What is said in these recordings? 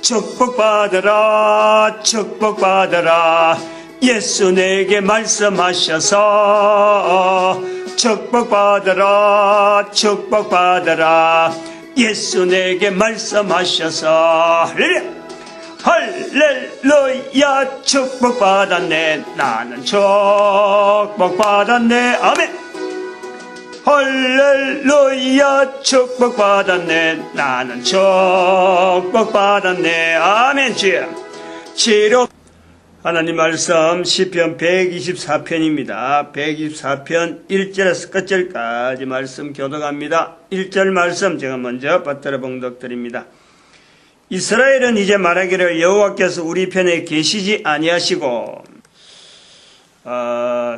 축복받으라 축복받으라 예수 내게 말씀하셔서 축복받으라 축복받으라 예수 내게 말씀하셔서 할렐루야 축복받았네 나는 축복받았네 아멘 할렐루야 축복받았네 나는 축복받았네 아멘 주여 치료 하나님 말씀 시편 124편입니다 124편 1절에서 끝절까지 말씀 교독합니다 1절 말씀 제가 먼저 받들어 봉독드립니다 이스라엘은 이제 말하기를 여호와께서 우리 편에 계시지 아니하시고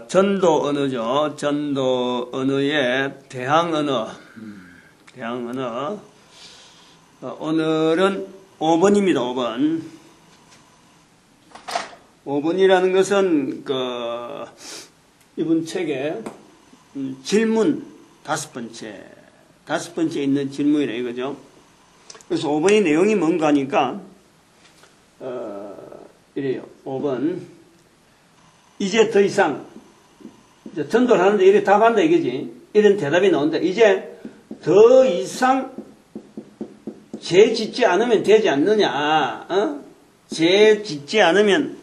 전도 언어죠. 전도 언어의 대항 언어. 대항 언어. 오늘은 5번입니다. 5번. 5번이라는 것은 이분 책에 질문 5번째. 5번째 있는 질문이라 이거죠. 그래서 5번의 내용이 뭔가 하니까 이래요. 5번. 이제 더 이상 전도를 하는데 이렇게 답한다 이거지. 이런 대답이 나온다. 이제 더 이상 죄 짓지 않으면 되지 않느냐. 죄 짓지 않으면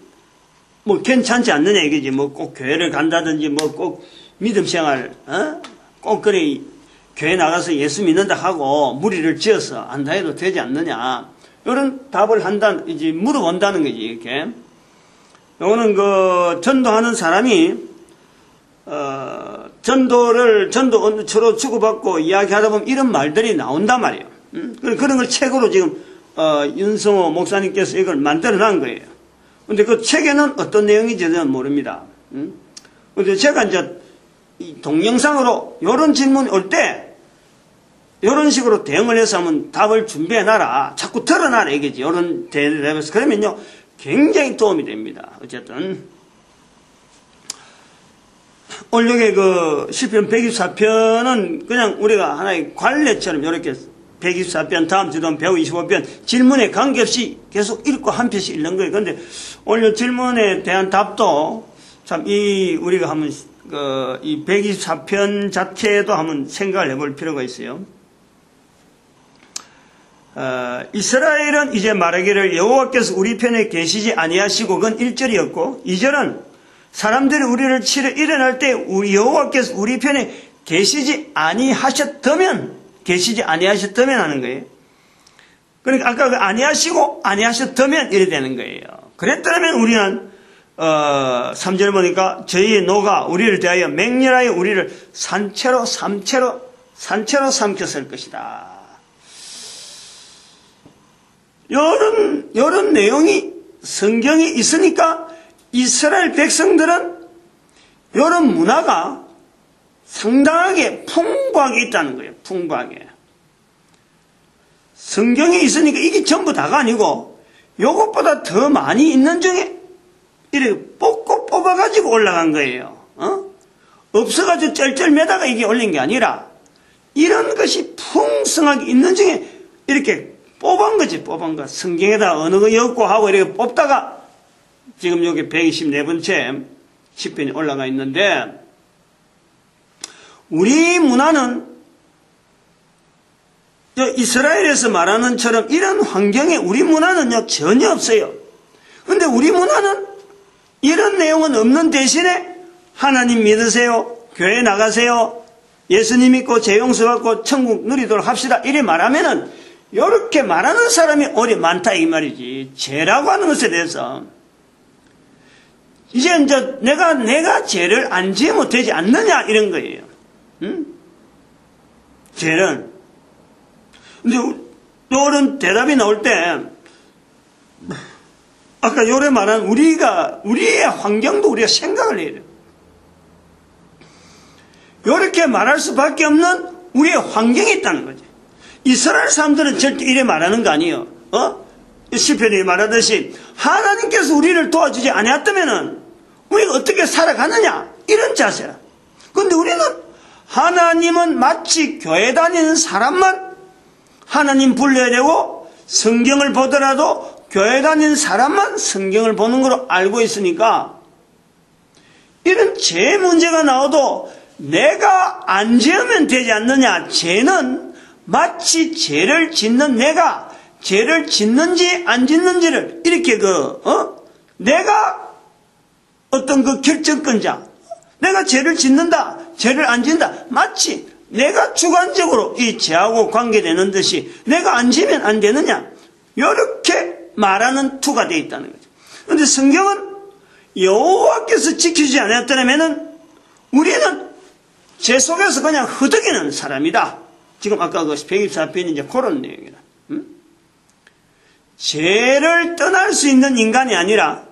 뭐 괜찮지 않느냐 이거지. 뭐 꼭 교회를 간다든지 뭐 꼭 믿음 생활 꼭 그래 교회 나가서 예수 믿는다 하고 무리를 지어서 한다 해도 되지 않느냐. 이런 답을 이제 물어본다는 거지 이렇게. 요거는 전도하는 사람이, 전도처로 주고받고 이야기하다 보면 이런 말들이 나온단 말이에요. 그런 걸 책으로 지금, 윤성호 목사님께서 이걸 만들어 놓은 거예요. 근데 그 책에는 어떤 내용인지는 모릅니다. 근데 제가 이제 동영상으로 요런 질문이 올 때, 요런 식으로 대응을 해서 하면 답을 준비해놔라. 자꾸 드러나라 이거지. 요런 대답에서. 그러면요. 굉장히 도움이 됩니다. 어쨌든 오늘 여기 시편 124편은 그냥 우리가 하나의 관례처럼 이렇게 124편 다음 주도 125편 질문에 관계없이 계속 읽고 한 편씩 읽는 거예요. 그런데 오늘 질문에 대한 답도 참 우리가 한번 이 124편 자체에도 한번 생각을 해볼 필요가 있어요. 이스라엘은 이제 말하기를 여호와께서 우리 편에 계시지 아니하시고 그건 1절이었고 2절은 사람들이 우리를 치러 일어날 때 여호와께서 우리 편에 계시지 아니하셨다면 하는 거예요. 그러니까 아까 아니하셨다면 이래 되는 거예요. 그랬다면 우리는 3절 보니까 저희의 노가 우리를 대하여 맹렬하여 우리를 산채로 삼켰을 것이다. 요런 내용이 성경에 있으니까 이스라엘 백성들은 요런 문화가 상당하게 풍부하게 있다는 거예요. 풍부하게. 성경에 있으니까 이게 전부 다가 아니고 요것보다 더 많이 있는 중에 이렇게 뽑아가지고 올라간 거예요. 없어가지고 쩔쩔매다가 이게 올린 게 아니라 이런 것이 풍성하게 있는 중에 이렇게 뽑은 거지, 뽑은 거. 성경에다 어느 거 엮고 하고 이렇게 뽑다가 지금 여기 124번째 시편이 올라가 있는데 우리 문화는 이스라엘에서 말하는 처럼 이런 환경에 우리 문화는요 전혀 없어요. 근데 우리 문화는 이런 내용은 없는 대신에 하나님 믿으세요, 교회 나가세요, 예수님 믿고 죄 용서받고 천국 누리도록 합시다 이래 말하면은 이렇게 말하는 사람이 오래 많다 이 말이지. 죄라고 하는 것에 대해서 이제 내가 죄를 안 지으면 되지 않느냐 이런 거예요. 죄는. 근데 이런 대답이 나올 때 아까 요래 말한 우리의 환경도 우리가 생각을 해야 돼요. 이렇게 말할 수밖에 없는 우리의 환경이 있다는 거지. 이스라엘 사람들은 절대 이래 말하는 거 아니에요. 시편이 말하듯이 하나님께서 우리를 도와주지 아니었다면은 우리가 어떻게 살아가느냐 이런 자세라. 그런데 우리는 하나님은 마치 교회 다니는 사람만 하나님 불러야 되고 성경을 보더라도 교회 다니는 사람만 성경을 보는 걸로 알고 있으니까 이런 죄 문제가 나와도 내가 안 지으면 되지 않느냐. 죄는 마치 죄를 짓는 내가 죄를 짓는지 안 짓는지를 이렇게 내가 어떤 그 결정권자, 내가 죄를 짓는다, 죄를 안 짓는다, 마치 내가 주관적으로 이 죄하고 관계되는 듯이 내가 안 지면 안 되느냐, 이렇게 말하는 투가 되어 있다는 거죠. 그런데 성경은 여호와께서 지키지 않았더라면은 우리는 죄 속에서 그냥 흐득이는 사람이다. 지금 아까 그 124편이 이제 그런 내용이다. 죄를 떠날 수 있는 인간이 아니라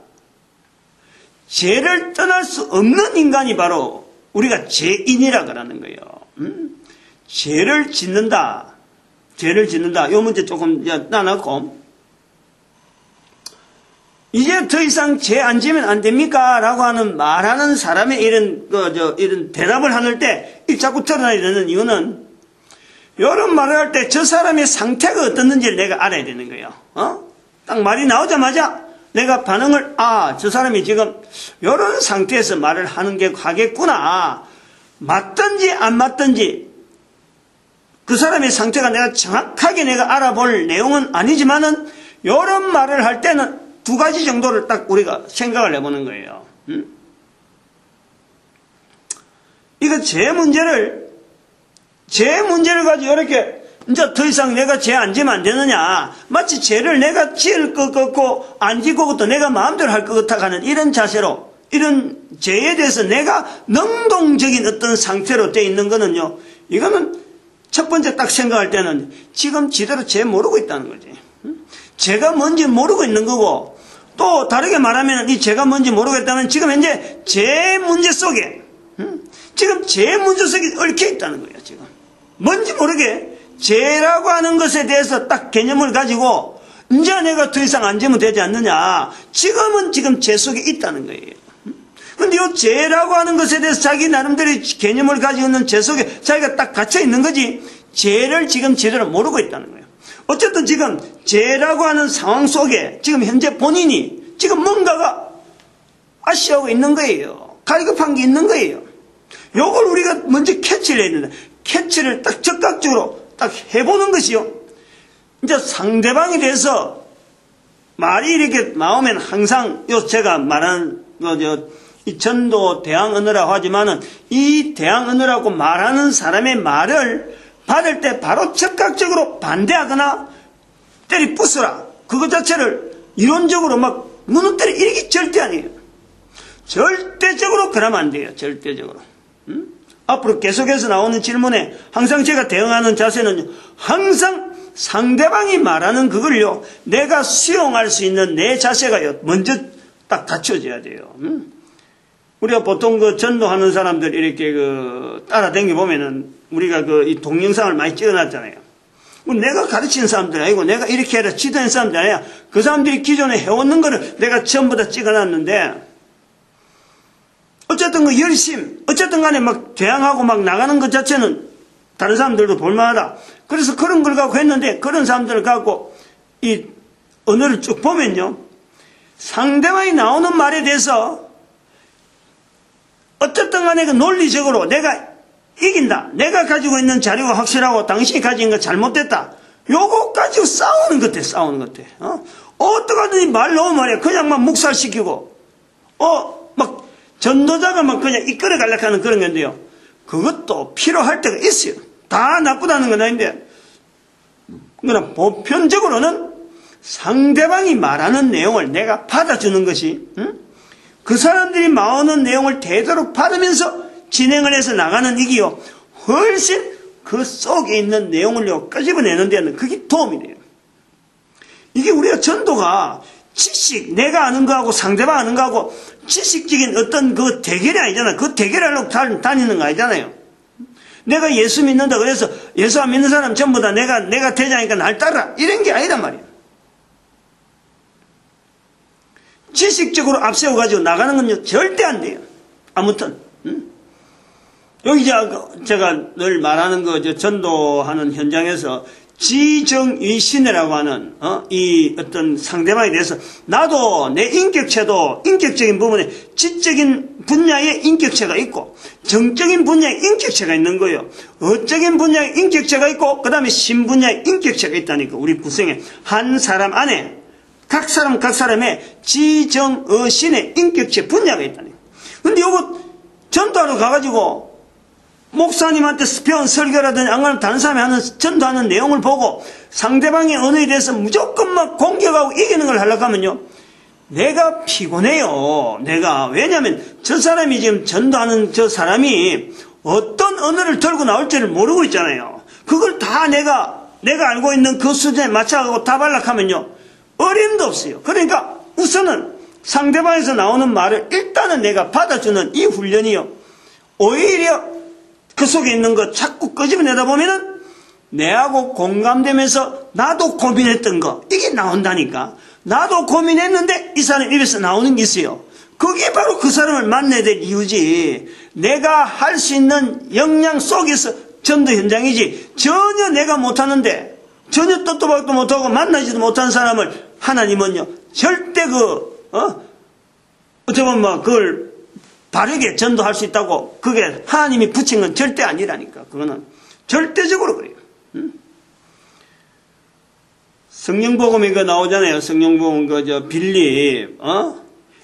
죄를 떠날 수 없는 인간이 바로 우리가 죄인이라 그러는 거예요. 죄를 짓는다. 죄를 짓는다. 이 문제 조금 나눴고, 이제 더 이상 죄 안 지면 안 됩니까? 라고 말하는 사람의 이런 대답을 하는 때 자꾸 드러나는 이유는, 이런 말을 할 때 저 사람의 상태가 어떻는지를 내가 알아야 되는 거예요. 딱 말이 나오자마자 내가 반응을, 저 사람이 지금 이런 상태에서 말을 하겠구나. 맞든지 안 맞든지 그 사람의 상태가 내가 정확하게 내가 알아볼 내용은 아니지만은 이런 말을 할 때는 두 가지 정도를 딱 우리가 생각을 해보는 거예요. 이거 죄 문제를 가지고 이렇게 이제 더 이상 내가 죄 안 지면 안 되느냐, 마치 죄를 내가 지을 것 같고 안 지고 것도 내가 마음대로 할 것 같아 하는 이런 자세로, 이런 죄에 대해서 내가 능동적인 어떤 상태로 되어 있는 거는요, 이거는 첫 번째 딱 생각할 때는 지금 지대로 죄 모르고 있다는 거지. 죄가 뭔지 모르고 있는 거고, 또 다르게 말하면 이 죄가 뭔지 모르겠다면 지금 현재 죄 문제 속에, 지금 죄 문제 속에 얽혀 있다는 거예요. 지금 뭔지 모르게 죄라고 하는 것에 대해서 딱 개념을 가지고 이제 내가 더 이상 안 지면 되지 않느냐, 지금은 지금 죄 속에 있다는 거예요. 근데 이 죄라고 하는 것에 대해서 자기 나름대로 개념을 가지고 있는 죄 속에 자기가 딱 갇혀 있는 거지, 죄를 지금 제대로 모르고 있다는 거예요. 어쨌든 지금 죄라고 하는 상황 속에 지금 현재 본인이 지금 뭔가가 아쉬워하고 있는 거예요. 갈급한 게 있는 거예요. 요걸 우리가 먼저 캐치를 해야 된다. 캐치를 딱 적극적으로 딱 해보는 것이요. 이제 상대방에 대해서 말이 이렇게 나오면 항상 제가 말하는 이 전도 대항 언어라고 하지만은 이 대항 언어라고 말하는 사람의 말을 받을 때 바로 즉각적으로 반대하거나 때리 부숴라, 그것 자체를 이론적으로 막 무너뜨려 이렇게 절대 아니에요. 절대적으로 그러면 안 돼요. 절대적으로. 앞으로 계속해서 나오는 질문에 항상 제가 대응하는 자세는 항상 상대방이 말하는 그걸요, 내가 수용할 수 있는 내 자세가 먼저 딱 갖춰져야 돼요. 우리가 보통 그 전도하는 사람들 이렇게 따라다니 보면은 우리가 이 동영상을 많이 찍어놨잖아요. 내가 가르치는 사람들 아니고 내가 이렇게 해라 지도하는 사람들 아니야. 그 사람들이 기존에 해오는 거를 내가 전부 다 찍어놨는데, 어쨌든 그 열심, 어쨌든 간에 막 대항하고 막 나가는 것 자체는 다른 사람들도 볼만하다. 그래서 그런 걸 갖고 했는데, 그런 사람들을 갖고 이 언어를 쭉 보면요, 상대방이 나오는 말에 대해서 어쨌든 간에 그 논리적으로 내가 이긴다, 내가 가지고 있는 자료가 확실하고 당신이 가진 거 잘못됐다, 요거 가지고 싸우는 것 같아. 싸우는 것 같아. 어떡하든지 말 너무 말이야. 그냥 막 묵살시키고 막 전도자가 막 그냥 이끌어 가려고 하는 그런 건데요, 그것도 필요할 때가 있어요. 다 나쁘다는 건 아닌데, 그러나 보편적으로는 상대방이 말하는 내용을 내가 받아주는 것이, 그 사람들이 말하는 내용을 되도록 받으면서 진행을 해서 나가는 이기요, 훨씬 그 속에 있는 내용을요 끄집어내는 데는 그게 도움이 돼요. 이게 우리가 전도가 지식, 내가 아는 거하고 상대방 아는 거하고 지식적인 어떤 그 대결이 아니잖아요. 그 대결하려고 다니는 거 아니잖아요. 내가 예수 믿는다 그래서 예수 안 믿는 사람 전부 다 내가 대장이니까 날 따라, 이런 게 아니란 말이에요. 지식적으로 앞세워가지고 나가는 건요 절대 안 돼요. 아무튼 여기 제가 늘 말하는 전도하는 현장에서 지정의신이라고 하는 이 어떤 상대방에 대해서 나도 내 인격체도 인격적인 부분에 지적인 분야의 인격체가 있고 정적인 분야의 인격체가 있는 거예요. 어적인 분야의 인격체가 있고 그 다음에 신분야의 인격체가 있다니까. 우리 구성에 한 사람 안에 각 사람의 지정의신의 인격체 분야가 있다니까. 근데 요거 전도하러 가가지고 목사님한테 배운 설교라든지 안 그러면 다른 사람이 하는 전도하는 내용을 보고 상대방의 언어에 대해서 무조건 막 공격하고 이기는 걸 하려고 하면요, 내가 피곤해요. 왜냐하면 저 사람이 지금 전도하는 저 사람이 어떤 언어를 들고 나올지를 모르고 있잖아요. 그걸 다 내가 알고 있는 그 수준에 맞춰가고 답하려고 하면요, 어림도 없어요. 그러니까 우선은 상대방에서 나오는 말을 일단은 내가 받아주는 이 훈련이요, 오히려 그 속에 있는 거 자꾸 끄집어내다 보면은 내하고 공감되면서 나도 고민했던 거 이게 나온다니까. 나도 고민했는데 이 사람 입에서 나오는 게 있어요. 그게 바로 그 사람을 만나야 될 이유지. 내가 할 수 있는 역량 속에서 전도 현장이지. 전혀 내가 못하는데 전혀 뜻도 박도 못하고 만나지도 못한 사람을 하나님은요 절대 어떻게 보면 그걸 바르게 전도할 수 있다고 그게 하나님이 붙인 건 절대 아니라니까. 그거는 절대적으로 그래요. 성령복음에 나오잖아요. 성령복음 빌립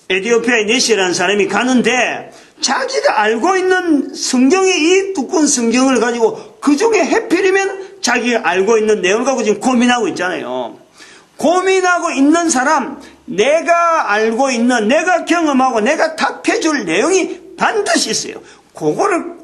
에디오피아의 네시라는 사람이 가는데 자기가 알고 있는 성경의 이 두꺼운 성경을 가지고 그 중에 해필이면 자기가 알고 있는 내용을 가지고 지금 고민하고 있잖아요. 고민하고 있는 사람, 내가 알고 있는, 내가 경험하고 내가 답해줄 내용이 반드시 있어요. 그거를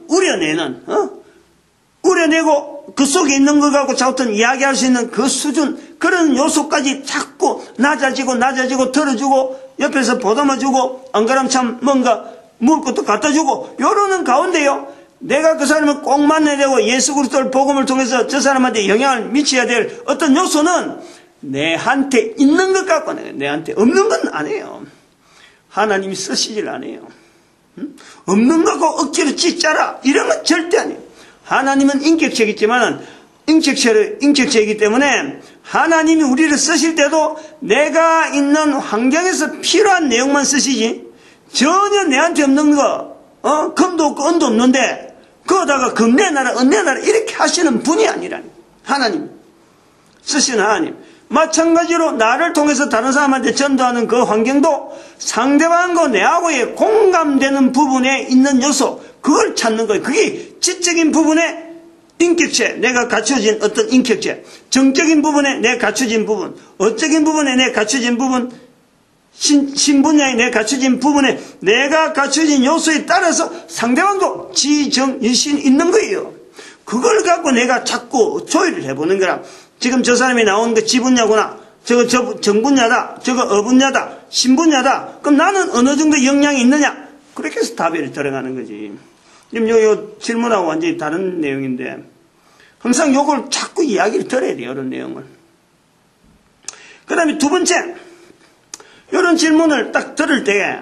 우려내고 그 속에 있는 거 갖고 자꾸튼 이야기할 수 있는 그 수준, 그런 요소까지 자꾸 낮아지고 들어주고 옆에서 보담아주고 안 그러면 참 뭔가 먹을 것도 갖다 주고 요러는 가운데요, 내가 그 사람을 꼭 만나야 되고 예수 그리스도를 복음을 통해서 저 사람한테 영향을 미쳐야 될 어떤 요소는 내한테 있는 것 같고 내한테 없는 건 아니에요. 하나님이 쓰시질 않아요. 없는 거 갖고 억지로 찢자라 이런 건 절대 아니에요. 하나님은 인격체이지만 인격체이기 때문에 하나님이 우리를 쓰실 때도 내가 있는 환경에서 필요한 내용만 쓰시지 전혀 내한테 없는 거 금도 없고 은도 없는데 그거다가 금내나라 은내나라 이렇게 하시는 분이 아니라니. 하나님 쓰시는 하나님. 마찬가지로 나를 통해서 다른 사람한테 전도하는 그 환경도 상대방과 내하고의 공감되는 부분에 있는 요소, 그걸 찾는 거예요. 그게 지적인 부분에 인격체, 내가 갖춰진 어떤 인격체, 정적인 부분에 내가 갖춰진 부분, 어적인 부분에 내가 갖춰진 부분, 신분야에 내가 갖춰진 부분에 내가 갖춰진 요소에 따라서 상대방도 지정의신이 있는 거예요. 그걸 갖고 내가 자꾸 조율을 해보는 거라. 지금 저 사람이 나오는 거 지분야구나, 저거 정분야다, 저거 어분야다, 신분야다. 그럼 나는 어느 정도 역량이 있느냐? 그렇게 해서 답이 들어가는 거지. 지금 요 질문하고 완전히 다른 내용인데 항상 요걸 자꾸 이야기를 들어야 돼요. 이런 내용을. 그 다음에 두 번째, 이런 질문을 딱 들을 때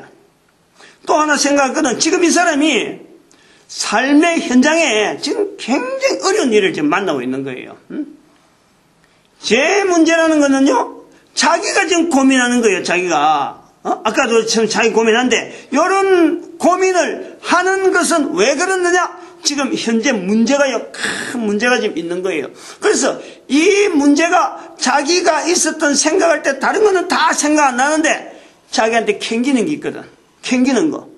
또 하나 생각하거든. 지금 이 사람이 삶의 현장에 지금 굉장히 어려운 일을 지금 만나고 있는 거예요. 제 문제라는 거는요, 자기가 지금 고민하는 거예요. 자기가 아까도 참 자기 고민한데 이런 고민을 하는 것은 왜 그러느냐? 지금 현재 문제가요, 큰 문제가 지금 있는 거예요. 그래서 이 문제가 자기가 있었던 생각할 때 다른 거는 다 생각 안 나는데 자기한테 캥기는 게 있거든. 캥기는 거.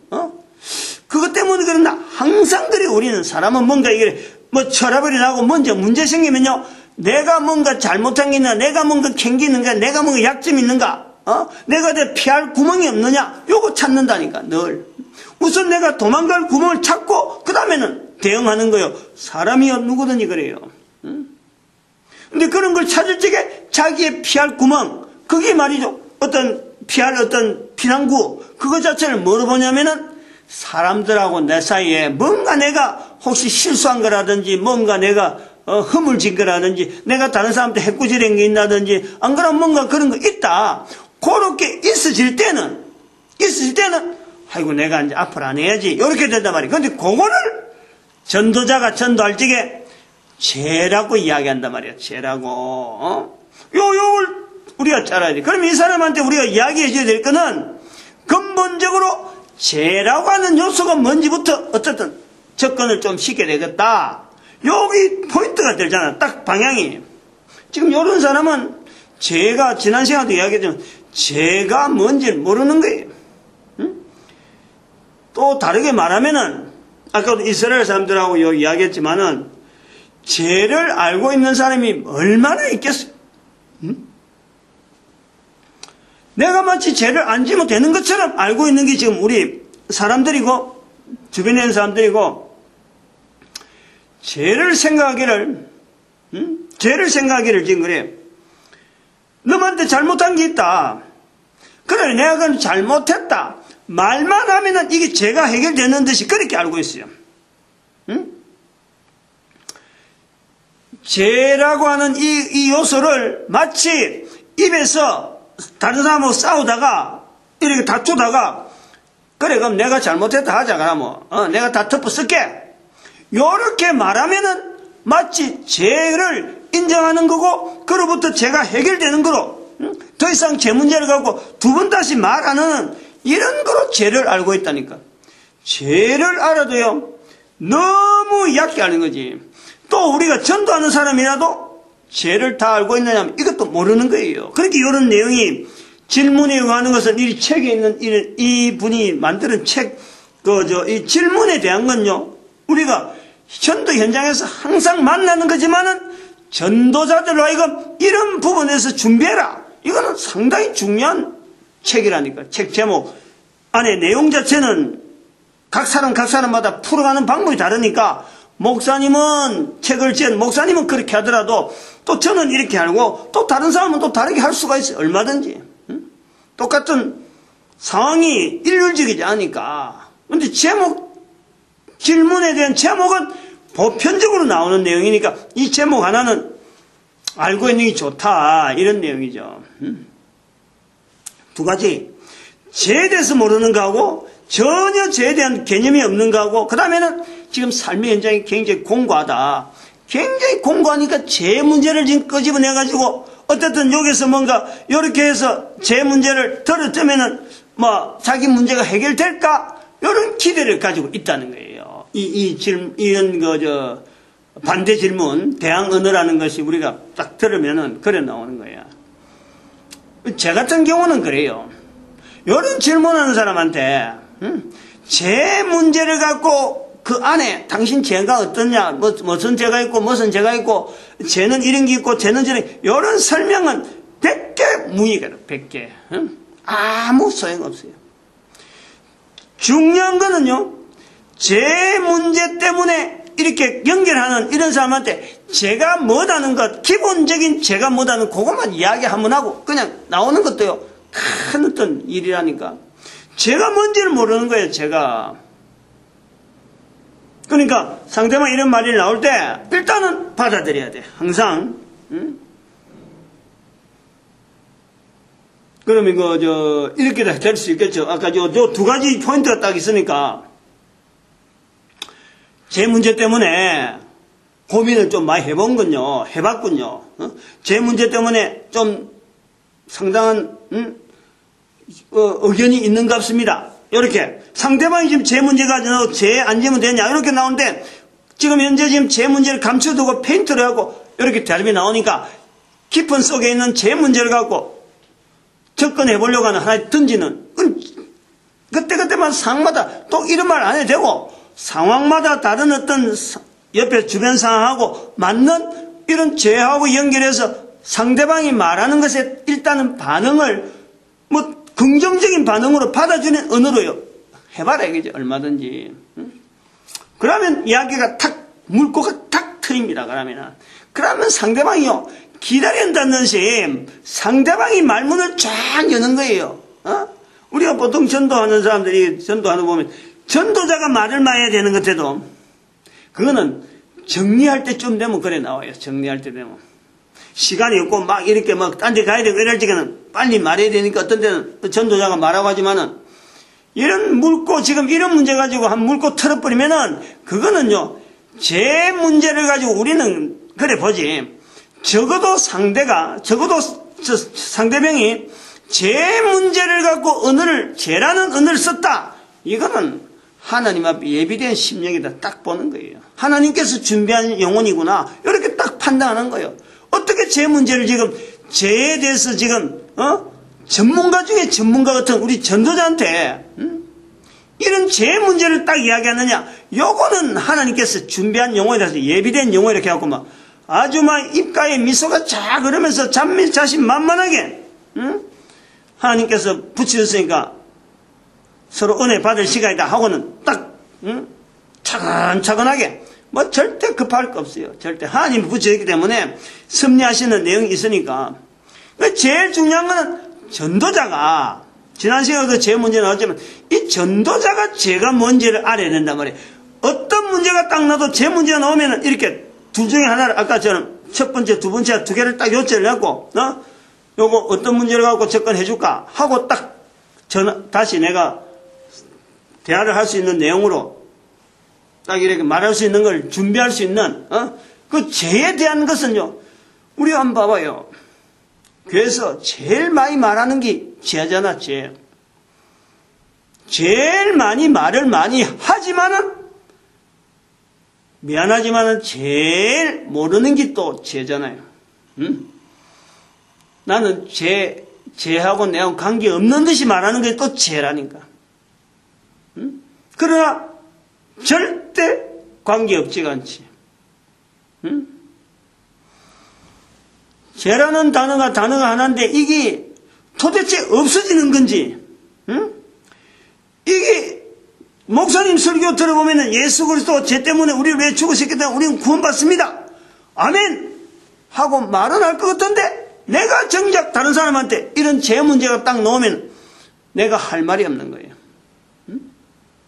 그것 때문에 그런다. 항상 그래. 우리는 사람은 뭔가 이게 철합이 나고 먼저 문제 생기면요, 내가 뭔가 잘못한 게 있나, 내가 뭔가 캥기는가, 내가 뭔가 약점이 있는가, 내가 내 피할 구멍이 없느냐, 요거 찾는다니까, 늘. 우선 내가 도망갈 구멍을 찾고, 그 다음에는 대응하는 거예요. 사람이요, 누구든지 그래요. 근데 그런 걸 찾을 적에 자기의 피할 구멍, 그게 말이죠. 피할 피난구, 그거 자체를 뭐로 보냐면은, 사람들하고 내 사이에 뭔가 내가 혹시 실수한 거라든지, 뭔가 내가 허물진 거라든지, 내가 다른 사람한테 해꾸지른 게 있다든지, 안 그러면 뭔가 그런 거 있다. 그렇게 있어질 때는, 아이고, 내가 이제 앞으로 안 해야지. 이렇게 된단 말이에요. 근데 그거를 전도자가 전도할 적에 죄라고 이야기한단 말이야. 죄라고. 요걸 우리가 알아야 돼. 그럼 이 사람한테 우리가 이야기해 줘야 될 거는 근본적으로 죄라고 하는 요소가 뭔지부터 어쨌든 접근을 좀 쉽게 되겠다. 여기 포인트가 되잖아. 딱 방향이. 지금 이런 사람은 죄가, 지난 시간에도 이야기했지만 죄가 뭔지를 모르는 거예요. 응? 또 다르게 말하면은 아까도 이스라엘 사람들하고 여기 이야기했지만은 죄를 알고 있는 사람이 얼마나 있겠어요? 응? 내가 마치 죄를 안 지면 되는 것처럼 알고 있는 게 지금 우리 사람들이고 주변에 있는 사람들이고 죄를 생각하기를 지금 그래. 너한테 잘못한 게 있다. 그래, 내가 그건 잘못했다. 말만 하면은 이게 죄가 해결되는 듯이 그렇게 알고 있어요. 응? 죄라고 하는 이 요소를 마치 입에서 다른 사람하고 싸우다가 이렇게 다투다가 그래, 그럼 내가 잘못했다 하자. 그러면 내가 다 덮어 쓸게. 요렇게 말하면은 마치 죄를 인정하는 거고 그로부터 죄가 해결되는 거로 더 이상 죄 문제를 갖고 두 번 다시 말 안 하는 이런 거로 죄를 알고 있다니까. 죄를 알아도요 너무 얕게 아는 거지. 또 우리가 전도하는 사람이라도 죄를 다 알고 있느냐 이것도 모르는 거예요. 그렇게 이런 내용이 질문에 의하는 것은 이 책에 있는 이 분이 만드는 책 이 질문에 대한 건요 우리가 전도 현장에서 항상 만나는 거지만은 전도자들로 하여금 이런 부분에서 준비해라. 이거는 상당히 중요한 책이라니까. 책 제목 안에 내용 자체는 각 사람마다 풀어가는 방법이 다르니까 목사님은 책을 지은 목사님은 그렇게 하더라도 또 저는 이렇게 하고 또 다른 사람은 또 다르게 할 수가 있어요. 얼마든지. 응? 똑같은 상황이 일률적이지 않으니까. 근데 질문에 대한 제목은 보편적으로 나오는 내용이니까 이 제목 하나는 알고 있는 게 좋다 이런 내용이죠. 두 가지 죄에 대해서 모르는 거하고 전혀 죄에 대한 개념이 없는 거하고 그 다음에는 지금 삶의 현장이 굉장히 공고하다. 굉장히 공고하니까 죄 문제를 지금 끄집어내가지고 어쨌든 여기서 뭔가 이렇게 해서 죄 문제를 덜어뜨면은 뭐 자기 문제가 해결될까 이런 기대를 가지고 있다는 거예요. 이런 반대 질문, 대항 언어라는 것이 우리가 딱 들으면은 그래 나오는 거야. 제 같은 경우는 그래요. 이런 질문하는 사람한테, 제 문제를 갖고 그 안에 당신 죄가 어떠냐, 무슨 죄가 있고, 무슨 죄가 있고, 죄는 이런 게 있고, 죄는 저런, 이런 설명은 100개 무익이에요, 100개. 아무 소용없어요. 중요한 거는요, 제 문제 때문에 이렇게 연결하는 이런 사람한테 제가 못하는 것, 기본적인 제가 못하는 그것만 이야기 한번 하고 그냥 나오는 것도요, 큰 어떤 일이라니까. 제가 뭔지를 모르는 거예요, 제가. 그러니까 상대방 이런 말이 나올 때 일단은 받아들여야 돼, 항상. 그러면 이렇게 될 수 있겠죠. 아까 두 가지 포인트가 딱 있으니까. 제 문제 때문에 고민을 좀 많이 해봤군요. 제 문제 때문에 좀 상당한, 의견이 있는 것 같습니다. 이렇게. 상대방이 지금 제 문제가 죄 안 지면 되냐. 이렇게 나오는데, 지금 현재 지금 제 문제를 감춰두고 페인트를 하고, 이렇게 대답이 나오니까, 깊은 속에 있는 제 문제를 갖고, 접근해 보려고 하는 하나의 던지는, 그때마다 상황마다 또 이런 말 안 해도 되고, 상황마다 다른 어떤 옆에 주변 상황하고 맞는 이런 죄하고 연결해서 상대방이 말하는 것에 일단은 반응을 긍정적인 반응으로 받아주는 언어로요. 해봐라 이거지, 얼마든지. 그러면 이야기가 물꼬가 탁 트입니다. 그러면 상대방이요, 기다린다는 듯이 상대방이 말문을 쫙 여는 거예요. 우리가 보통 전도하는 사람들이 전도하는 거 보면 전도자가 말을 많이 해야 되는 것 같아도 그거는 정리할 때쯤 되면 그래 나와요. 정리할 때 되면. 시간이 없고 막 이렇게 딴 데 가야 되고 이럴 적에는 빨리 말해야 되니까 어떤 데는 전도자가 말하고 하지만은 이런 물고 지금 이런 문제 가지고 한 물고 털어버리면은 그거는요 죄 문제를 가지고 우리는 그래 보지. 적어도 상대방이 죄 문제를 갖고 죄라는 언어를 썼다. 이거는 하나님 앞에 예비된 심령이다. 딱 보는 거예요. 하나님께서 준비한 영혼이구나. 이렇게 딱 판단하는 거예요. 어떻게 죄 문제를 죄에 대해서 전문가 중에 전문가 같은 우리 전도자한테, 이런 죄 문제를 딱 이야기하느냐? 요거는 하나님께서 준비한 영혼이라서 예비된 영혼 이렇게 하고 아주 입가에 미소가 쫙 그러면서 자신만만하게, 하나님께서 붙이셨으니까 서로 은혜 받을 시간이다 하고는 딱, 차근차근하게, 절대 급할 거 없어요. 절대. 하나님이 붙여있기 때문에 섭리하시는 내용이 있으니까. 제일 중요한 거는 전도자가, 지난 시간에 그 죄 문제 나왔지만, 이 전도자가 죄가 뭔지를 알아야 된단 말이에요. 어떤 문제가 딱 나도 죄 문제가 나오면은 이렇게 둘 중에 하나를, 아까처럼 첫 번째, 두 번째, 두 개를 딱 요체를 해갖고, 요거 어떤 문제를 갖고 접근해줄까? 하고 딱 다시 내가 대화를 할 수 있는 내용으로 딱 이렇게 말할 수 있는 걸 준비할 수 있는, 그 죄에 대한 것은요, 우리 한번 봐봐요. 그래서 제일 많이 말하는 게 죄잖아, 죄. 제일 말을 많이 하지만은, 미안하지만은 제일 모르는 게 또 죄잖아요. 나는 죄하고 내하고 관계없는 듯이 말하는 게 또 죄라니까. 그러나 절대 관계없지가 않지. 죄라는 단어가 하나인데 이게 도대체 없어지는 건지, 이게 목사님 설교 들어보면은 예수 그리스도 죄 때문에 우리를 왜 죽으셨기 때문에 우리는 구원받습니다. 아멘! 하고 말은 할 것 같은데 내가 정작 다른 사람한테 이런 죄 문제가 딱 나오면 내가 할 말이 없는 거예요.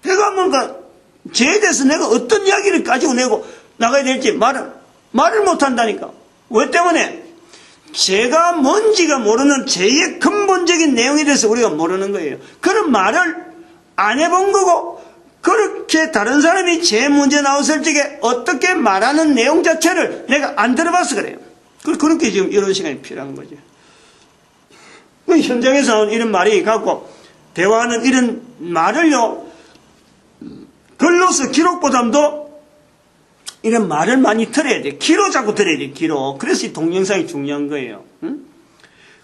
내가 뭔가 죄에 대해서 내가 어떤 이야기를 가지고 내고 나가야 될지 말을 못한다니까. 왜 때문에? 죄가 뭔지가 모르는 죄의 근본적인 내용에 대해서 우리가 모르는 거예요. 그런 말을 안 해본 거고, 그렇게 다른 사람이 죄 문제 나왔을 적에 어떻게 말하는 내용 자체를 내가 안 들어봐서 그래요. 그렇게 지금 이런 시간이 필요한 거죠. 현장에서 나온 이런 말이 갖고 대화하는 이런 말을요, 글로서 기록보다도 이런 말을 많이 들어야 돼. 기로 자꾸 들어야 돼, 기로. 그래서 이 동영상이 중요한 거예요.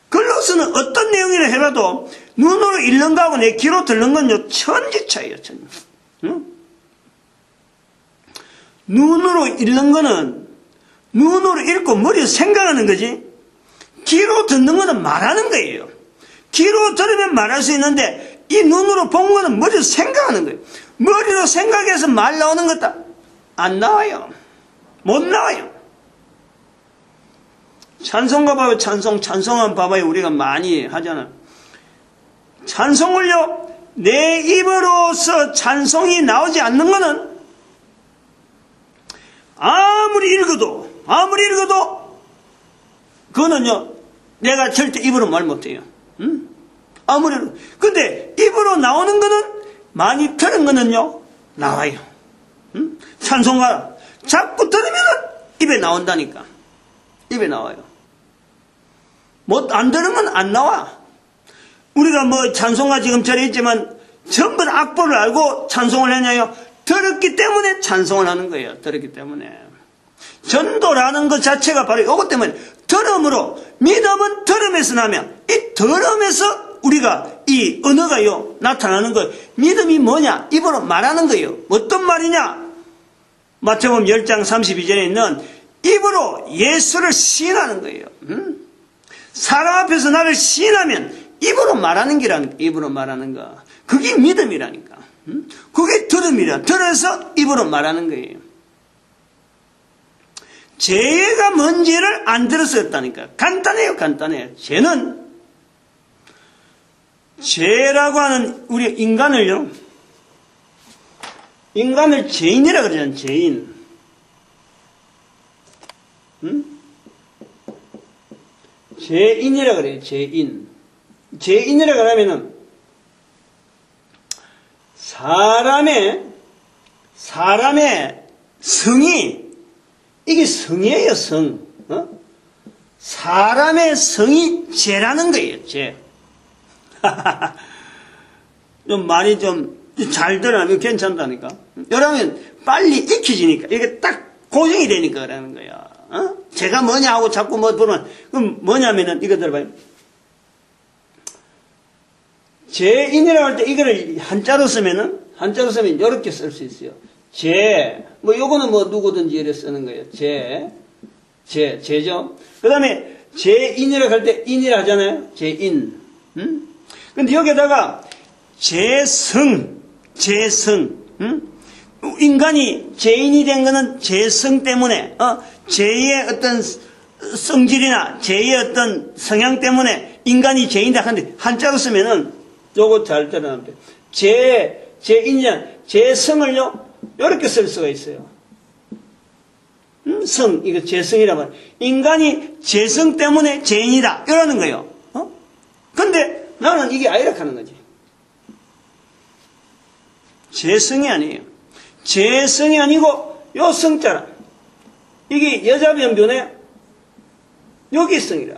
글로서는 어떤 내용이라 해봐도 눈으로 읽는 거하고 내 귀로 듣는 건요, 천지 차이에요, 천지. 눈으로 읽는 거는 눈으로 읽고 머리로 생각하는 거지, 귀로 듣는 거는 말하는 거예요. 귀로 들으면 말할 수 있는데 이 눈으로 본 거는 머리로 생각하는 거예요. 머리로 생각해서 말 나오는 것도 안 나와요. 못 나와요. 찬송가 봐요. 찬송한 봐봐요. 우리가 많이 하잖아. 찬송을요, 내 입으로서 찬송이 나오지 않는 거는 아무리 읽어도 그거는요, 내가 절대 입으로 말 못해요. 아무리. 근데 입으로 나오는 거는, 많이 들은 거는요, 나와요. 찬송가 자꾸 들으면 입에 나온다니까. 입에 나와요. 안 들으면 안 나와. 우리가 찬송가 지금 절에 있지만 전부 다 악보를 알고 찬송을 했냐요? 들었기 때문에 찬송을 하는 거예요. 들었기 때문에. 전도라는 것 자체가 바로 이것 때문에, 들음으로, 믿음은 들음에서 나면, 이 들음에서 우리가 이 언어가요, 나타나는 거예요. 믿음이 뭐냐? 입으로 말하는 거예요. 어떤 말이냐? 마태복음 10장 32절에 있는 입으로 예수를 시인하는 거예요. 사람 앞에서 나를 시인하면 입으로 말하는 거라니까. 입으로 말하는 거. 그게 믿음이라니까. 그게 들음이라. 들어서 입으로 말하는 거예요. 죄가 뭔지를 안 들어서 했다니까. 간단해요, 간단해요. 죄라고 하는 우리 인간을 죄인이라 그러잖아요, 죄인. 죄인이라 그래요, 죄인. 죄인이라 그러면은 성이, 이게 성이에요, 성. 사람의 성이 죄라는 거예요, 죄. 좀 말이 좀 잘 들어가면 괜찮다니까. 여러분, 빨리 익혀지니까, 이게 딱 고정이 되니까 그러는 거야. 제가 뭐냐 하고 자꾸 뭐 부르면, 그럼 뭐냐면은, 이거 들어봐요. 죄인이라고 할 때 이거를 한자로 쓰면 이렇게 쓸 수 있어요. 죄, 뭐 요거는 뭐 누구든지 이렇게 쓰는 거예요. 죄죠. 그 다음에 죄인이라고 할 때 인이라 하잖아요. 죄인. 근데 여기다가 죄성. 인간이 죄인이 된 거는 죄성 때문에, 죄의 어떤 성질이나 죄의 어떤 성향 때문에 인간이 죄인이다 하는데 한자로 쓰면은 요거 잘 들어나면 돼요. 죄인이냐, 죄성을요, 요렇게 쓸 수가 있어요. 성, 이거 죄성이란 말이에요. 인간이 죄성 때문에 죄인이다. 이러는 거예요. 근데 나는 이게 아니라 하는 거지. 죄성이 아니에요. 죄성이 아니고, 요 성자라. 이게 여자 변변에 여기 성이라.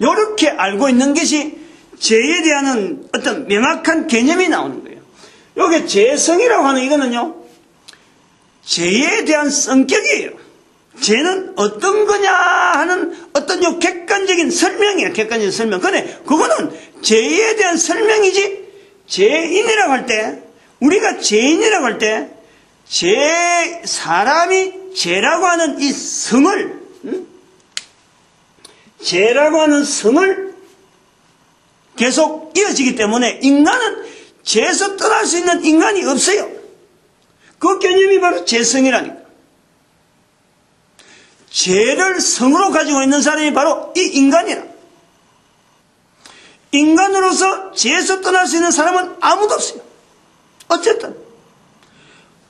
요렇게 알고 있는 것이 죄에 대한 어떤 명확한 개념이 나오는 거예요. 요게 죄성이라고 하는 이거는요, 죄에 대한 성격이에요. 죄는 어떤 거냐 하는 어떤 요 객관적인 설명이에요. 객관적인 설명. 근데 그거는 죄에 대한 설명이지, 죄인이라고 할 때, 우리가 죄인이라고 할 때, 사람이 죄라고 하는 이 성을, 죄라고 하는 성을 계속 이어지기 때문에 인간은 죄에서 떠날 수 있는 인간이 없어요. 그 개념이 바로 죄성이라니까. 죄를 성으로 가지고 있는 사람이 바로 이 인간이라. 인간으로서 죄에서 떠날 수 있는 사람은 아무도 없어요. 어쨌든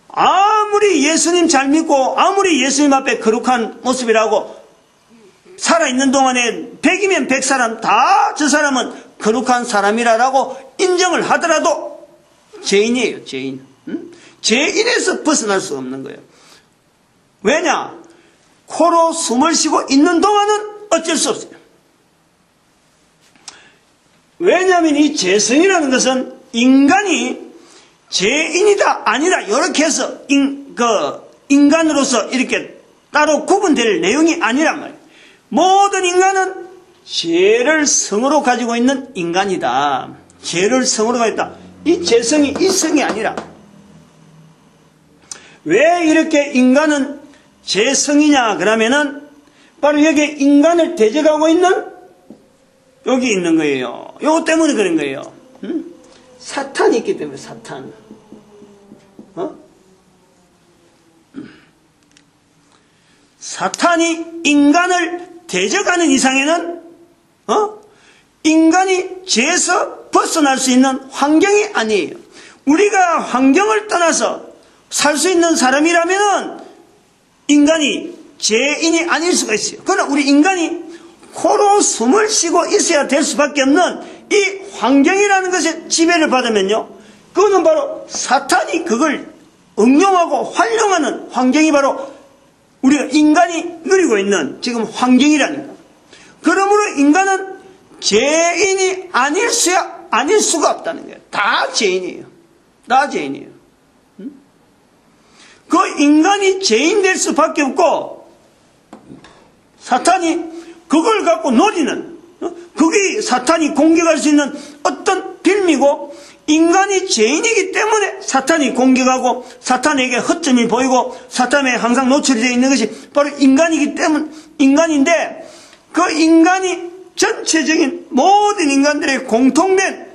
아무리 예수님 잘 믿고 아무리 예수님 앞에 거룩한 모습이라고 살아있는 동안에 100이면 100사람 다 저 사람은 거룩한 사람이라고 인정을 하더라도 죄인이에요. 죄인. 죄인에서 벗어날 수 없는 거예요. 왜냐? 코로 숨을 쉬고 있는 동안은 어쩔 수 없어요. 왜냐하면 이 죄성이라는 것은 인간이 죄인이다 아니다 이렇게 해서 인간으로서 이렇게 따로 구분될 내용이 아니란 말이에요. 모든 인간은 죄를 성으로 가지고 있는 인간이다. 죄를 성으로 가지고 있다. 이 죄성이 이 성이 아니라. 왜 이렇게 인간은 죄성이냐 그러면은 바로 여기 인간을 대적하고 있는 여기 있는 거예요. 요거 때문에 그런 거예요. 사탄이 있기 때문에 사탄. 사탄이 인간을 대적하는 이상에는 인간이 죄에서 벗어날 수 있는 환경이 아니에요. 우리가 환경을 떠나서 살 수 있는 사람이라면은 인간이 죄인이 아닐 수가 있어요. 그러나 우리 인간이 코로 숨을 쉬고 있어야 될 수밖에 없는 이 환경이라는 것에 지배를 받으면요, 그거는 바로 사탄이 그걸 응용하고 활용하는 환경이 바로 우리가 인간이 누리고 있는 지금 환경이라니까. 그러므로 인간은 죄인이 아닐 수가 없다는 거예요. 다 죄인이에요. 다 죄인이에요. 그 인간이 죄인 될 수밖에 없고 사탄이 그걸 갖고 노리는, 그게 사탄이 공격할 수 있는 어떤 빌미고, 인간이 죄인이기 때문에 사탄이 공격하고 사탄에게 허점이 보이고 사탄에 항상 노출이 되어 있는 것이 바로 인간이기 때문에 인간인데, 그 인간이 전체적인 모든 인간들의 공통된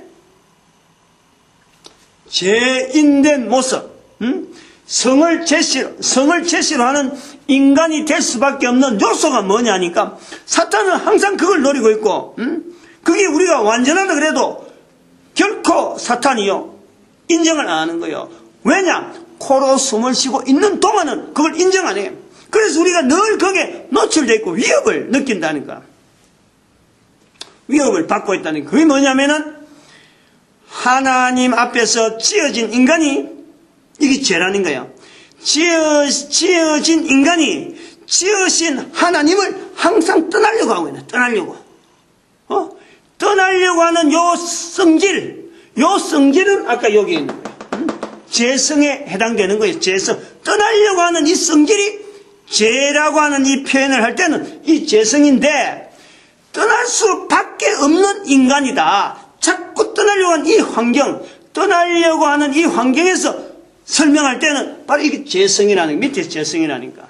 죄인된 모습, 성을 제시로 하는 인간이 될 수밖에 없는 요소가 뭐냐니까, 사탄은 항상 그걸 노리고 있고, 그게 우리가 완전하다 그래도 결코 사탄이요 인정을 안 하는 거예요. 왜냐? 코로 숨을 쉬고 있는 동안은 그걸 인정 안 해요. 그래서 우리가 늘 거기에 노출되어 있고 위협을 느낀다니까. 위협을 받고 있다니까. 그게 뭐냐면은 하나님 앞에서 지어진 인간이 이게 죄라는 거예요. 지어진 인간이 지으신 하나님을 항상 떠나려고 하고 있네. 떠나려고 하는 요 성질은 아까 여기 있는 거예요. 죄성에 해당되는 거예요. 죄성. 떠나려고 하는 이 성질이 죄라고 하는 이 표현을 할 때는 이 죄성인데, 떠날 수밖에 없는 인간이다. 자꾸 떠나려고 하는 이 환경, 떠나려고 하는 이 환경에서 설명할 때는 바로 이게 죄성이라는, 밑에 죄성이라니까.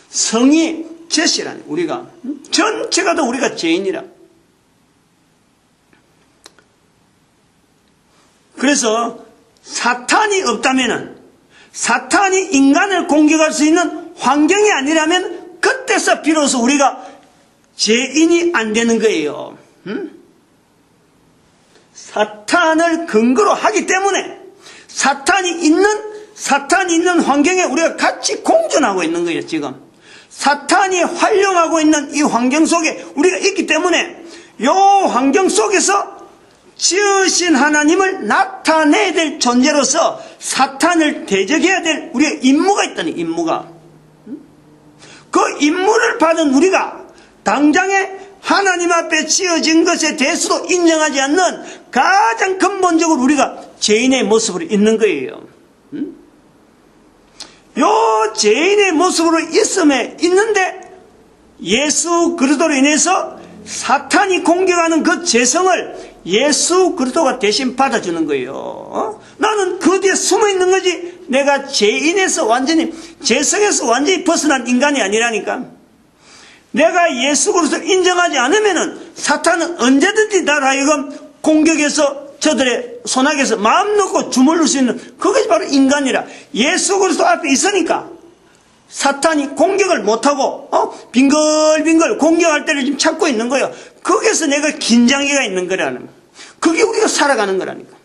성이 죄시라는, 우리가 전체가 다 우리가 죄인이라. 그래서 사탄이 없다면은, 사탄이 인간을 공격할 수 있는 환경이 아니라면 그때서 비로소 우리가 죄인이 안 되는 거예요. 사탄을 근거로 하기 때문에 사탄이 있는 환경에 우리가 같이 공존하고 있는 거예요. 지금 사탄이 활용하고 있는 이 환경 속에 우리가 있기 때문에 이 환경 속에서 지으신 하나님을 나타내야 될 존재로서 사탄을 대적해야 될 우리의 임무가 있다니, 임무가. 그 임무를 받은 우리가 당장에 하나님 앞에 지어진 것에 대해서도 인정하지 않는 가장 근본적으로 우리가 죄인의 모습으로 있는 거예요. 요 죄인의 모습으로 있는데 예수 그리스도로 인해서 사탄이 공격하는 그 죄성을 예수 그리스도가 대신 받아주는 거예요. 나는 그 뒤에 숨어 있는 거지, 내가 죄인에서 완전히, 죄성에서 완전히 벗어난 인간이 아니라니까. 내가 예수 그리스도를 인정하지 않으면은 사탄은 언제든지 나를 하여금 공격해서 저들의 손아귀에서 마음 놓고 주물릴 수 있는, 그것이 바로 인간이라. 예수 그리스도 앞에 있으니까 사탄이 공격을 못하고 빙글빙글 공격할 때를 지금 찾고 있는 거예요. 거기에서 내가 긴장기가 있는 거라는, 그게 우리가 살아가는 거라니까.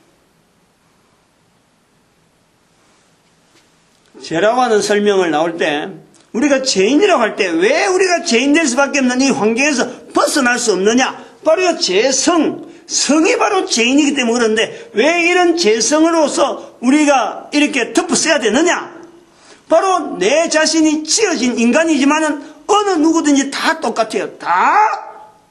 죄라고 하는 설명을 나올 때, 우리가 죄인이라고 할 때 왜 우리가 죄인 될 수밖에 없는 이 환경에서 벗어날 수 없느냐, 바로 이 성이 바로 죄인이기 때문에 그런데 왜 이런 죄성으로서 우리가 이렇게 덮어써야 되느냐, 바로 내 자신이 지어진 인간이지만은 어느 누구든지 다 똑같아요. 다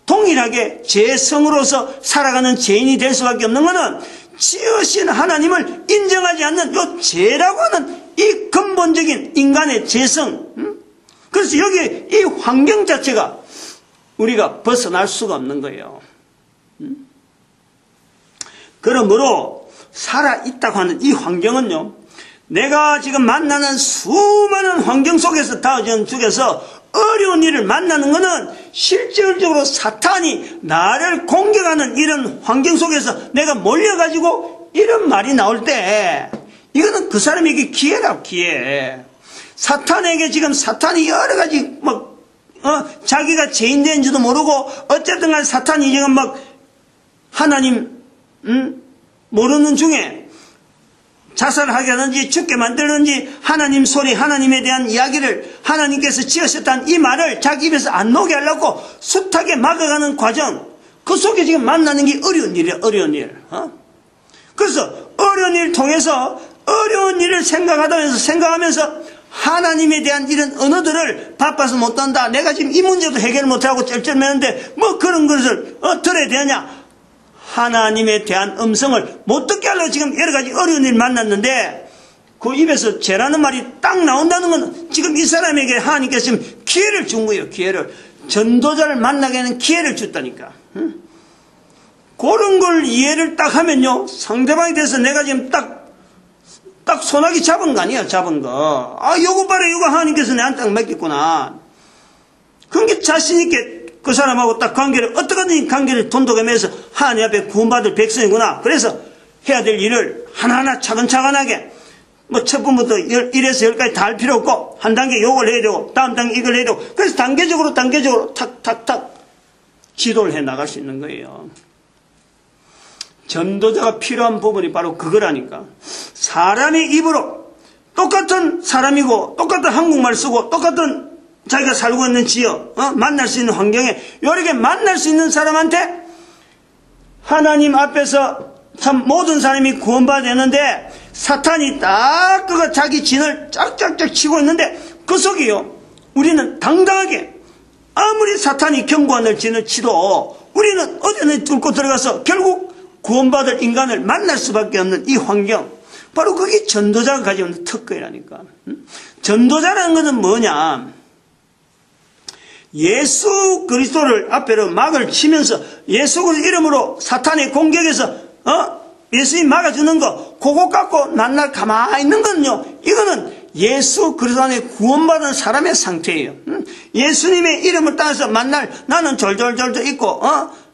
동일하게 죄성으로서 살아가는 죄인이 될 수밖에 없는 것은 지으신 하나님을 인정하지 않는 이 죄라고 하는 이 근본적인 인간의 죄성. 그래서 여기 이 환경 자체가 우리가 벗어날 수가 없는 거예요. 그러므로 살아있다고 하는 이 환경은요, 내가 지금 만나는 수많은 환경 속에서 다져온 중에서 어려운 일을 만나는 것은 실질적으로 사탄이 나를 공격하는 이런 환경 속에서 내가 몰려가지고 이런 말이 나올 때, 이거는 그 사람에게 기회라고, 기회. 사탄에게 지금 사탄이 여러 가지 자기가 죄인 된지도 모르고 어쨌든 간에 사탄이 지금 하나님 모르는 중에 자살하게 하든지 죽게 만들든지 하나님 소리, 하나님에 대한 이야기를, 하나님께서 지으셨다는 이 말을 자기 입에서 안 나오게 하려고 숱하게 막아가는 과정, 그 속에 지금 만나는 게 어려운 일이야, 어려운 일. 그래서 어려운 일을 통해서 어려운 일을 생각하면서 하나님에 대한 이런 언어들을 바빠서 못한다, 내가 지금 이 문제도 해결 못하고 쩔쩔매는데 그런 것을 들어야 되냐, 하나님에 대한 음성을 못 듣게 하려고 지금 여러 가지 어려운 일을 만났는데, 그 입에서 죄라는 말이 딱 나온다는 건 지금 이 사람에게 하나님께서 지금 기회를 준 거예요. 기회를. 전도자를 만나게 하는 기회를 줬다니까. 그런 걸 이해를 딱 하면요, 상대방에 대해서 내가 지금 딱 소나기 잡은 거 아니야, 잡은 거. 요거 봐라, 요거 하나님께서 내한테 딱 맡겼구나. 그게 자신있게 그 사람하고 딱 어떻게든 관계를 돈독해내서 하나님 앞에 구원받을 백성이구나. 그래서 해야 될 일을 하나하나 차근차근하게, 첫 번부터 1에서 10까지 다 할 필요 없고, 한 단계 요걸 해야 되고, 다음 단계 이걸 해야 되고, 그래서 단계적으로 탁탁탁 지도를 해 나갈 수 있는 거예요. 전도자가 필요한 부분이 바로 그거라니까. 사람의 입으로 똑같은 사람이고 똑같은 한국말 쓰고 똑같은 자기가 살고 있는 지역, 만날 수 있는 환경에 이렇게 만날 수 있는 사람한테 하나님 앞에서 참 모든 사람이 구원받아야 되는데, 사탄이 딱 그가 자기 진을 짝짝짝 치고 있는데 그 속에요, 우리는 당당하게 아무리 사탄이 견고한 진을 치도 우리는 어디는 뚫고 들어가서 결국 구원받을 인간을 만날 수밖에 없는 이 환경, 바로 그게 전도자가 가지고 있는 특권이라니까. 전도자라는 것은 뭐냐, 예수 그리스도를 앞에로 막을 치면서 예수 그리스도 이름으로 사탄의 공격에서 예수님 막아주는 거, 그거 갖고 만날 가만히 있는 거는요, 이거는 예수 그리스도 안에 구원받은 사람의 상태예요. 예수님의 이름을 따라서 만날, 나는 졸졸졸졸 있고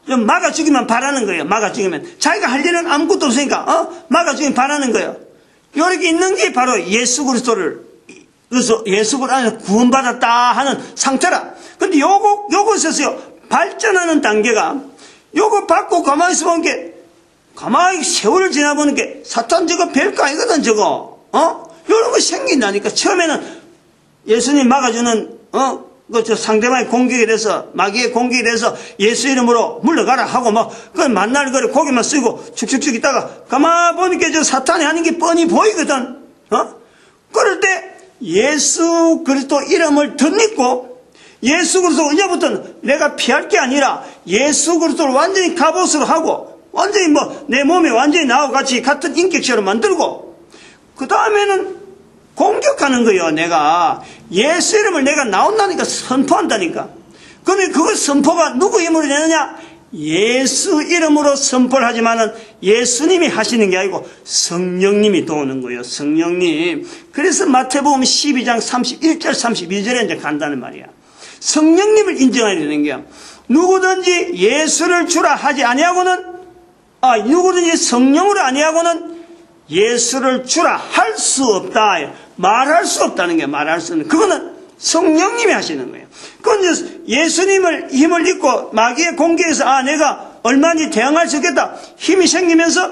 좀 막아주기만 바라는 거예요. 막아주기만, 자기가 할 일은 아무것도 없으니까 막아주기만 바라는 거예요. 이렇게 있는 게 바로 예수 그리스도를, 그래서 예수 그리스도 안에서 구원받았다 하는 상태라. 근데 요것에서요, 발전하는 단계가, 요거 받고 가만히 있어 보는 게, 가만히 세월을 지나보는 게, 사탄 저거 별거 아니거든, 저거. 요런 거 생긴다니까. 처음에는 예수님 막아주는, 저 상대방의 공격에 대해서, 마귀의 공격에 대해서 예수 이름으로 물러가라 하고 그 만날 거를 고개만 쓰고 축축축 있다가, 가만히 보니까 저 사탄이 하는 게 뻔히 보이거든. 그럴 때 예수 그리스도 이름을 덧입고, 예수 그리스도 이제부터는 내가 피할 게 아니라 예수 그리스도를 완전히 갑옷으로 하고 완전히 내 몸에 완전히 나하고 같이 같은 인격체로 만들고, 그 다음에는 공격하는 거예요. 내가 예수 이름을 내가 나온다니까, 선포한다니까. 그런데 그 선포가 누구 힘으로 되느냐? 예수 이름으로 선포를 하지만은 예수님이 하시는 게 아니고 성령님이 도우는 거예요. 성령님. 그래서 마태복음 12장 31절 32절에 이제 간다는 말이야. 성령님을 인정해야 되는 거야. 누구든지 예수를 주라 하지 아니하고는, 누구든지 성령으로 아니하고는 예수를 주라 할 수 없다. 말할 수 없다는 게, 말할 수 없는, 그거는 성령님이 하시는 거예요. 그건 이제 예수님을 힘을 입고 마귀의 공격에서 내가 얼마나 대항할 수 있겠다 힘이 생기면서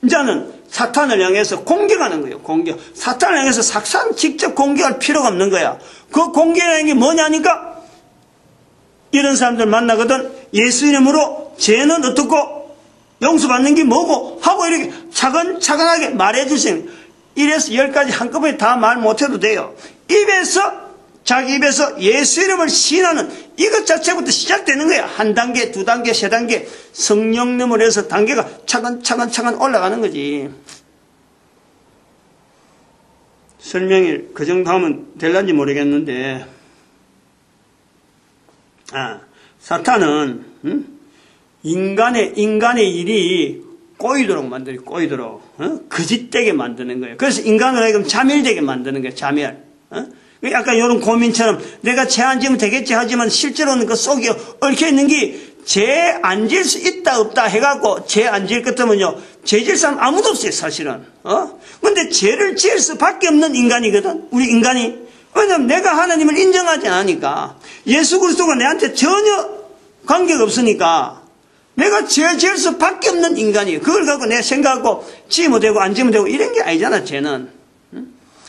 이제는 사탄을 향해서 공격하는 거예요. 공격. 사탄을 향해서 사탄 직접 공격할 필요가 없는 거야. 그 공격하는 게 뭐냐니까, 이런 사람들 만나거든. 예수 이름으로 죄는 어떻고 용서받는 게 뭐고 하고 이렇게 차근차근하게 말해 주시는, 1에서 10까지 한꺼번에 다 말 못해도 돼요. 자기 입에서 예수 이름을 시인하는 이것 자체부터 시작되는 거야. 한 단계, 두 단계, 세 단계, 성령님을 해서 단계가 차근차근 올라가는 거지. 설명이 그 정도 하면 될란지 모르겠는데, 사탄은 인간의 일이 꼬이도록 만들어요. 꼬이도록 거짓되게 만드는 거예요. 그래서 인간을 하여금 자멸되게 만드는 거예요. 자멸. 약간 이런 고민처럼 내가 죄 안 지면 되겠지 하지만 실제로는 그 속에 얽혀있는 게 죄 안 질 수 있다 없다 해갖고, 죄 안 지을 것 같으면요, 죄 질 사람 아무도 없어요 사실은. 근데 죄를 지을 수밖에 없는 인간이거든, 우리 인간이. 왜냐면 내가 하나님을 인정하지 않으니까, 예수 그리스도가 내한테 전혀 관계가 없으니까 내가 죄 지을 수밖에 없는 인간이에요. 그걸 갖고 내가 생각하고 지으면 되고 안 지으면 되고 이런 게 아니잖아, 죄는.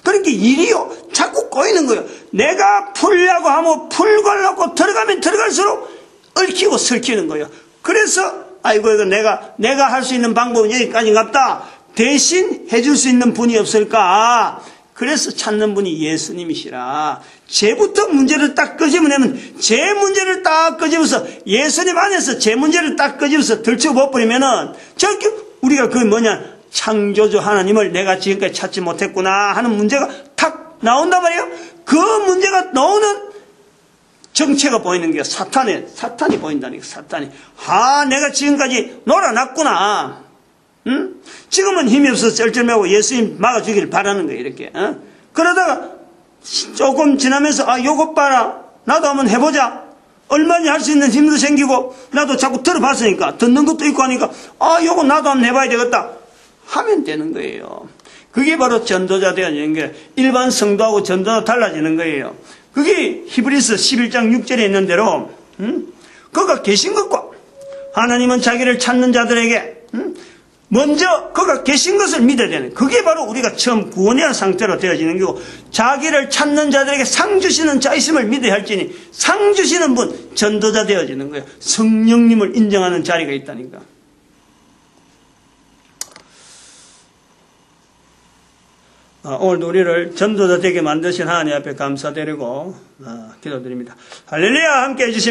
그러니까 일이요, 자꾸 꼬이는 거예요. 내가 풀려고 하면 풀걸라고 들어가면 들어갈수록 얽히고 설키는 거예요. 그래서 아이고 이거 내가 할 수 있는 방법은 여기까지인갑다. 대신 해줄 수 있는 분이 없을까? 그래서 찾는 분이 예수님이시라. 죄부터 문제를 딱 끄집어내면, 죄 문제를 딱 끄집어서 예수님 안에서 죄 문제를 딱 끄집어서 들춰버리면은 저렇게 우리가 그 창조주 하나님을 내가 지금까지 찾지 못했구나 하는 문제가 탁 나온단 말이에요. 그 문제가 나오는 정체가 보이는 게 사탄이 보인다니까. 사탄이 내가 지금까지 놀아놨구나. 지금은 힘이 없어서 쩔쩔매고 예수님 막아주기를 바라는 거예요. 이렇게. 그러다가 조금 지나면서 요것 봐라, 나도 한번 해보자. 얼마나 할 수 있는 힘도 생기고 나도 자꾸 들어봤으니까, 듣는 것도 있고 하니까 요거 나도 한번 해봐야 되겠다 하면 되는 거예요. 그게 바로 전도자 되어지는 거예요. 일반 성도하고 전도가 달라지는 거예요. 그게 히브리서 11장 6절에 있는 대로 그가 계신 것과, 하나님은 자기를 찾는 자들에게 먼저 그가 계신 것을 믿어야 되는, 그게 바로 우리가 처음 구원해야 할 상태로 되어지는 거고, 자기를 찾는 자들에게 상 주시는 자 있음을 믿어야 할지니, 상 주시는 분, 전도자 되어지는 거예요. 성령님을 인정하는 자리가 있다니까. 오늘도 우리를 전도자 되게 만드신 하나님 앞에 감사드리고 기도드립니다. 할렐루야. 함께 해주시면